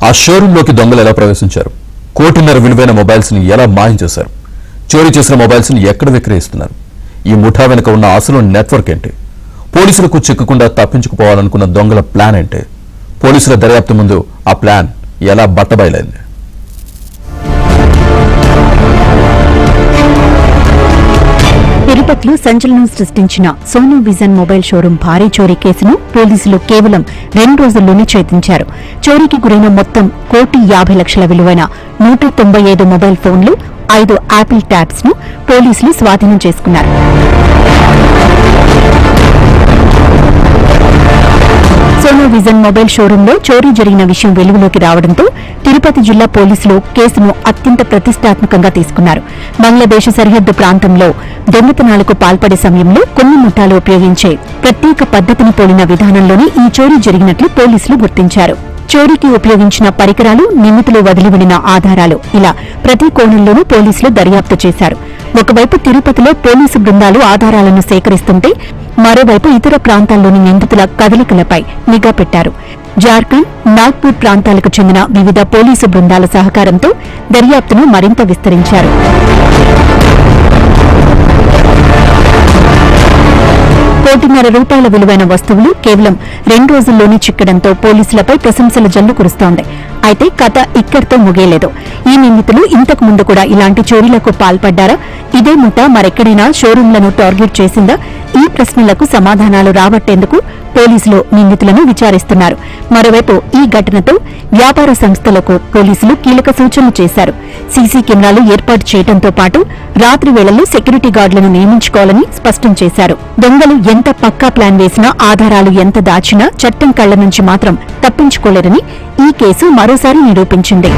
ఆ షోరూంలోకి దొంగలు ఎలా ప్రవేశించారు? 1.5 కోటి విలువైన మొబైల్స్ ని ఎలా మాయం చేశారు? చోరీ చేసిన మొబైల్స్ ని ఎక్కడ విక్రయిస్తున్నారు? ఈ ముఠా వెనుక ఉన్న అసలు నెట్వర్క్ ఏంటి? పోలీసులకు చిక్కకుండా తప్పించుకుపోవాలనుకున్న దొంగల ప్లాన్ ఏంటి? పోలీసుల దర్యాప్తు ముందు ఆ ప్లాన్ ఎలా బట్టబయలైంది? తిరుపతిలో సంచలనం సృష్టించిన సోనూ విజన్ మొబైల్ షోరూం భారీ చోరీ కేసును పోలీసులు కేవలం 2 రోజుల్లోనే ఛేదించారు. చోరీకి గురైన మొత్తం 1,50,00,000 విలువైన 195 మొబైల్ ఫోన్లు, 5 యాపిల్ ట్యాబ్స్ ను పోలీసులు స్వాధీనం చేసుకున్నారు. సోనూ విజన్ మొబైల్ షోరూంలో చోరీ జరిగిన విషయం వెలుగులోకి రావడంతో తిరుపతి జిల్లా పోలీసులు కేసును అత్యంత ప్రతిష్టాత్మకంగా తీసుకున్నారు. బంగ్లాదేశ్ సరిహద్దు ప్రాంతంలో దొంగతనాలకు పాల్పడే సమయంలో కొన్ని ముఠాలు ఉపయోగించే ప్రత్యేక పద్దతిని పోలిన విధానంలోనే ఈ చోరీ జరిగినట్లు పోలీసులు గుర్తించారు. చోరీకి ఉపయోగించిన పరికరాలు, నిందితులు వదిలివెళ్లిన ఆధారాలు, ఇలా ప్రతి కోణంలోనూ పోలీసులు దర్యాప్తు చేశారు. ఒకవైపు తిరుపతిలో పోలీసు బృందాలు ఆధారాలను సేకరిస్తుంటే, మరోవైపు ఇతర ప్రాంతాల్లోని నిందితుల కదలికలపై నిఘా పెట్టారు. జార్ఖండ్, నాగ్పూర్ ప్రాంతాలకు చెందిన వివిధ పోలీసు బృందాల సహకారంతో దర్యాప్తును మరింత విస్తరించారు. ₹1.5 కోటి విలువైన వస్తువులు కేవలం 2 రోజుల్లోనే చిక్కడంతో పోలీసులపై ప్రశంసల జల్లు కురుస్తోంది. అయితే కథ ఇక్కడితో ముగియలేదు. ఈ నిందితులు ఇంతకు ముందు కూడా ఇలాంటి చోరీలకు పాల్పడ్డారా? ఇదే ముఠా మరెక్కడైనా షోరూంలను టార్గెట్ చేసిందా? ఈ ప్రశ్నలకు సమాధానాలు రాబట్టేందుకు పోలీసులు నిందితులను విచారిస్తున్నారు. మరోవైపు ఈ ఘటనతో వ్యాపార సంస్థలకు పోలీసులు కీలక సూచనలు చేశారు. సీసీ కెమెరాలు ఏర్పాటు చేయడంతో పాటు రాత్రి వేళల్లో సెక్యూరిటీ గార్డులను నియమించుకోవాలని స్పష్టం చేశారు. దొంగలు ఎంత పక్కా ప్లాన్ వేసినా, ఆధారాలు ఎంత దాచినా చట్టం కళ్ల నుంచి మాత్రం తప్పించుకోలేరని ఈ కేసు మరోసారి నిరూపించింది.